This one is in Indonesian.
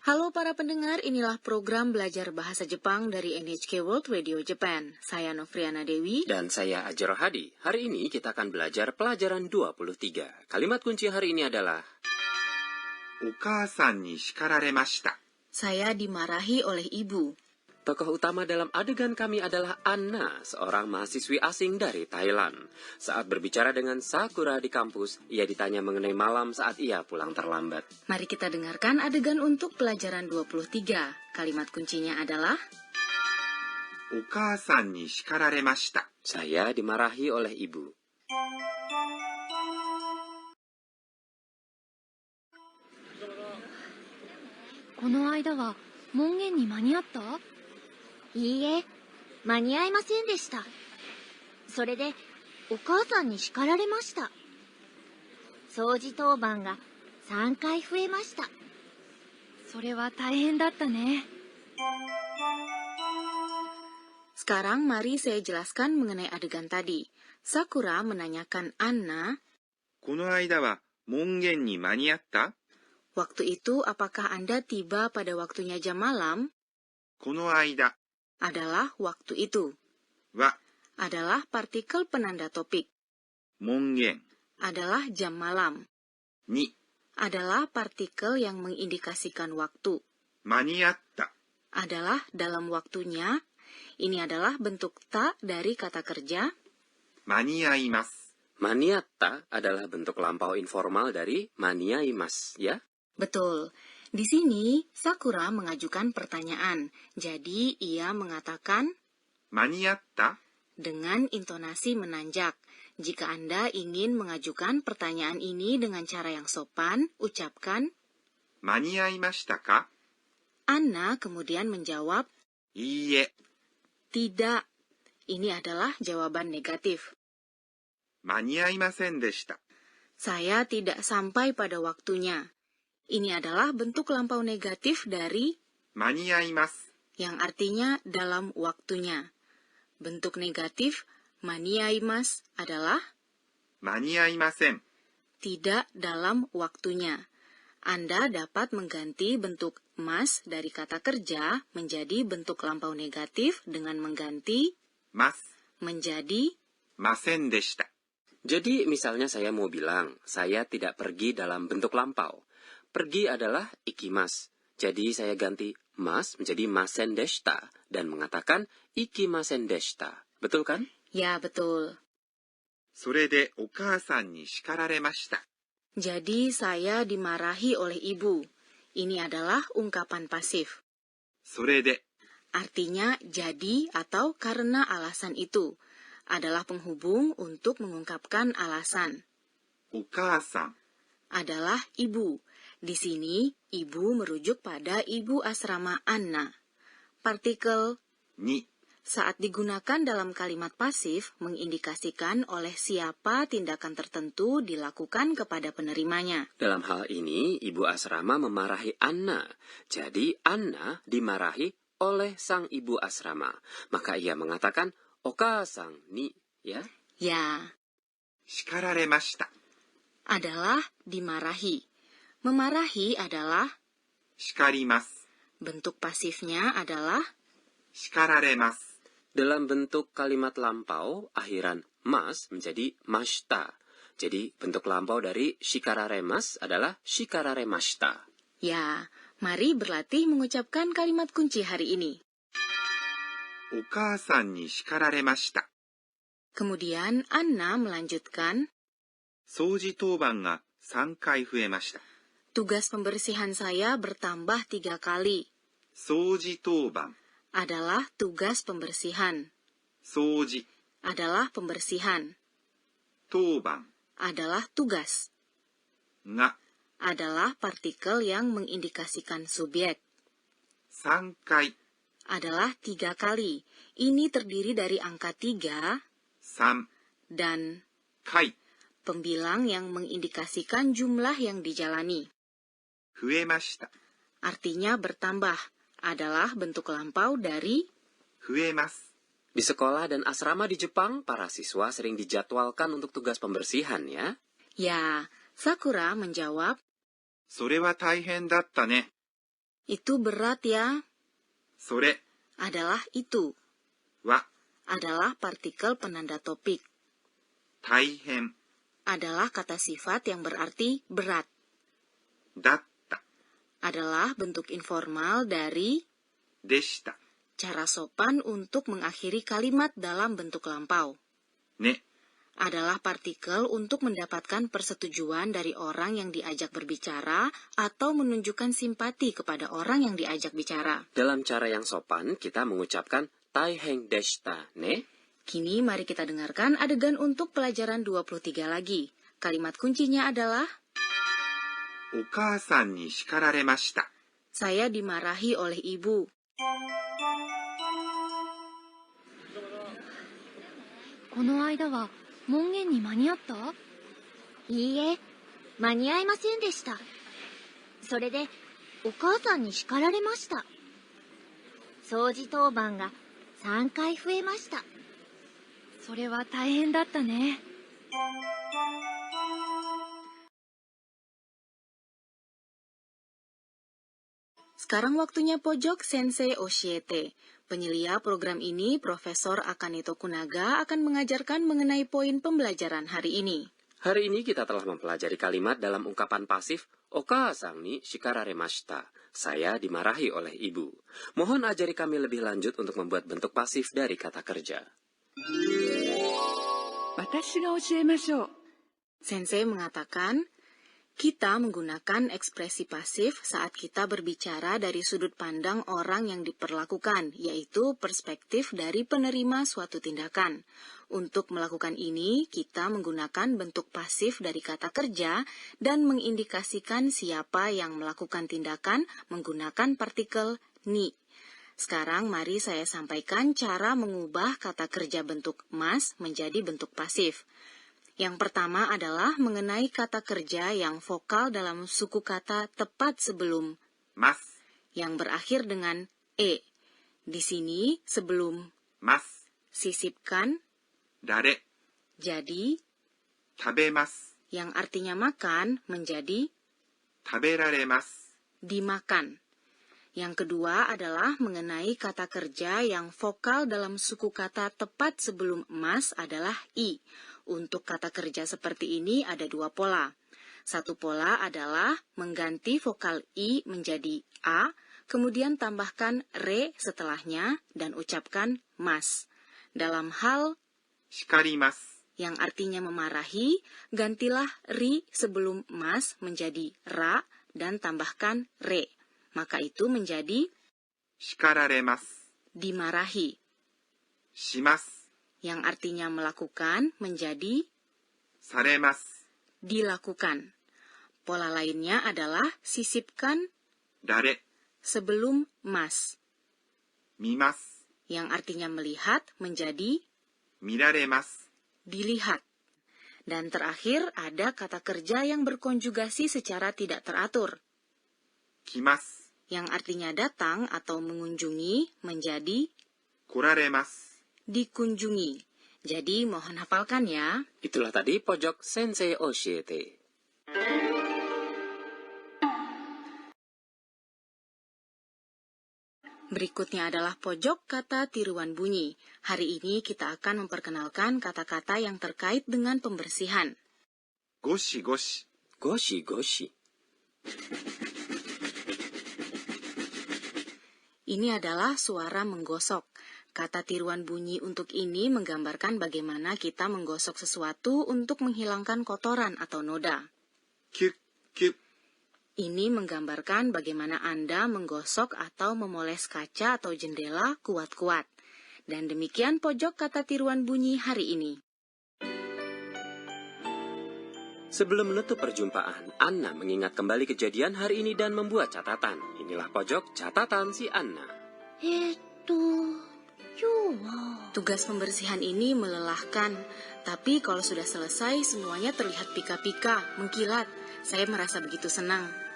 Halo para pendengar, inilah program belajar bahasa Jepang dari NHK World Radio Japan. Saya Novriana Dewi. Dan saya Ajaro Hadi. Hari ini kita akan belajar pelajaran 23. Kalimat kunci hari ini adalah お母さんに叱られました。 Saya dimarahi oleh ibu. Tokoh utama dalam adegan kami adalah Anna, seorang mahasiswi asing dari Thailand. Saat berbicara dengan Sakura di kampus, ia ditanya mengenai malam saat ia pulang terlambat. Mari kita dengarkan adegan untuk pelajaran 23. Kalimat kuncinya adalah お母さんに叱られました。 Saya dimarahi oleh ibu. Kono aida wa mongen ni maniatta? いいえ、間に合いませんでした。それで、お母さんに叱られました。掃除当番が3回増えました。それは大変だったね。 Sekarang mari saya jelaskan mengenai adegan tadi. Sakura menanyakan Anna, この間は門限に間に合った？ waktu itu apakah Anda tiba pada waktunya jam malam? この間 Adalah waktu itu. は Adalah partikel penanda topik. 門限 Adalah jam malam. に Adalah partikel yang mengindikasikan waktu. 間に合った。 Adalah dalam waktunya. Ini adalah bentuk ta dari kata kerja. 間に合います。 Maniatta adalah bentuk lampau informal dari maniaimas, ya? Betul. Di sini, Sakura mengajukan pertanyaan. Jadi, ia mengatakan 間に合った？ dengan intonasi menanjak. Jika Anda ingin mengajukan pertanyaan ini dengan cara yang sopan, ucapkan 間に合いましたか？ Anna kemudian menjawab いいえ、 tidak. Ini adalah jawaban negatif. 間に合いませんでした。 Saya tidak sampai pada waktunya. Ini adalah bentuk lampau negatif dari 間に合います。 yang artinya dalam waktunya. Bentuk negatif maniaimas adalah 間に合いません。 tidak dalam waktunya. Anda dapat mengganti bentuk mas dari kata kerja menjadi bentuk lampau negatif dengan mengganti ます。 menjadi ませんでした。 Jadi misalnya saya mau bilang, saya tidak pergi dalam bentuk lampau. Pergi adalah ikimas. Jadi saya ganti mas menjadi masen deshita dan mengatakan ikimasen deshita. Betul kan? ya betul. それでお母さんに叱られました。 Jadi saya dimarahi oleh ibu. Ini adalah ungkapan pasif. それで Artinya jadi atau karena alasan itu. Adalah penghubung untuk mengungkapkan alasan. お母さん Adalah ibu. Di sini, ibu merujuk pada ibu asrama Anna. Partikel に saat digunakan dalam kalimat pasif mengindikasikan oleh siapa tindakan tertentu dilakukan kepada penerimanya. Dalam hal ini, ibu asrama memarahi Anna. Jadi Anna dimarahi oleh sang ibu asrama. Maka ia mengatakan, Okasang ni, ya? Ya, 叱られました。 adalah dimarahi. Memarahi adalah 叱ります。 bentuk pasifnya adalah 叱られます。 Dalam bentuk kalimat lampau, akhiran mas menjadi mashita. Jadi bentuk lampau dari shikararemas adalah shikararemashita. ya. Mari berlatih mengucapkan kalimat kunci hari ini. お母さんに叱られました。 Kemudian Anna melanjutkan, 掃除当番が3回増えました。 tugas pembersihan saya bertambah 3 kali. 掃除当番、 Adalah tugas pembersihan. 掃除、 Adalah pembersihan. 当番 Adalah tugas. が Adalah partikel yang mengindikasikan subjek. 3回、 Adalah 3 kali. Ini terdiri dari angka 3 3 dan 回、 pembilang yang mengindikasikan jumlah yang dijalani. 増えました。 Artinya bertambah. Adalah bentuk lampau dari 増えます。 Di sekolah dan asrama di Jepang, para siswa sering dijadwalkan untuk tugas pembersihan, ya? ya. Sakura menjawab, それは大変だったね。Itu berat ya. それ Adalah itu. は Adalah partikel penanda topik. 大変 Adalah kata sifat yang berarti berat. だった Adalah bentuk informal dari でした cara sopan untuk mengakhiri kalimat dalam bentuk lampau. ね Adalah partikel untuk mendapatkan persetujuan dari orang yang diajak berbicara atau menunjukkan simpati kepada orang yang diajak bicara. Dalam cara yang sopan, kita mengucapkan taiheng deshita ne. Kini mari kita dengarkan adegan untuk pelajaran 23 lagi. Kalimat kuncinya adalah お母さんに叱られました saya dimarahi oleh ibu. この間は門限に間に合った？いいえ、間に合いませんでした。それで、お母さんに叱られました。掃除当番が3回増えました。それは大変だったね。Sekarang waktunya pojok Sensei Oshiete. Penyelia program ini, Profesor Akane Tokunaga akan mengajarkan mengenai poin pembelajaran hari ini. Hari ini kita telah mempelajari kalimat dalam ungkapan pasif Okaasan ni shikararemashita. Saya dimarahi oleh ibu. Mohon ajari kami lebih lanjut untuk membuat bentuk pasif dari kata kerja. 私が教えましょう。 Sensei mengatakan, kita menggunakan ekspresi pasif saat kita berbicara dari sudut pandang orang yang diperlakukan, yaitu perspektif dari penerima suatu tindakan. Untuk melakukan ini, kita menggunakan bentuk pasif dari kata kerja dan mengindikasikan siapa yang melakukan tindakan menggunakan partikel ni. Sekarang mari saya sampaikan cara mengubah kata kerja bentuk mas menjadi bentuk pasif. Yang pertama adalah mengenai kata kerja yang vokal dalam suku kata tepat sebelum ます yang berakhir dengan e. Di sini sebelum ます sisipkan 誰 jadi 食べます yang artinya makan menjadi 食べられます dimakan. Yang kedua adalah mengenai kata kerja yang vokal dalam suku kata tepat sebelum mas adalah i. Untuk kata kerja seperti ini ada dua pola. Satu pola adalah mengganti vokal i menjadi a, kemudian tambahkan re setelahnya dan ucapkan mas. Dalam hal 叱ります yang artinya memarahi, gantilah ri sebelum mas menjadi ra dan tambahkan re. Maka itu menjadi 叱られます dimarahi. します Yang artinya melakukan menjadi されます dilakukan. Pola lainnya adalah sisipkan 誰 sebelum mas, 見ます yang artinya melihat menjadi 見られます dilihat. Dan terakhir ada kata kerja yang berkonjugasi secara tidak teratur, 来ます yang artinya datang atau mengunjungi menjadi 来られます dikunjungi. Jadi mohon hafalkan ya. Itulah tadi pojok Sensei Oshiete. Berikutnya adalah pojok kata tiruan bunyi. Hari ini kita akan memperkenalkan kata-kata yang terkait dengan pembersihan. ゴシゴシ Goshi goshi. Ini adalah suara menggosok. Kata tiruan bunyi untuk ini menggambarkan bagaimana kita menggosok sesuatu untuk menghilangkan kotoran atau noda. キュッキュッ Ini menggambarkan bagaimana Anda menggosok atau memoles kaca atau jendela kuat-kuat. Dan demikian pojok kata tiruan bunyi hari ini. Sebelum menutup perjumpaan, Anna mengingat kembali kejadian hari ini dan membuat catatan. Inilah pojok catatan si Anna. 今日は Tugas pembersihan ini melelahkan, tapi kalau sudah selesai semuanya terlihat pika-pika, mengkilat. Saya merasa begitu senang.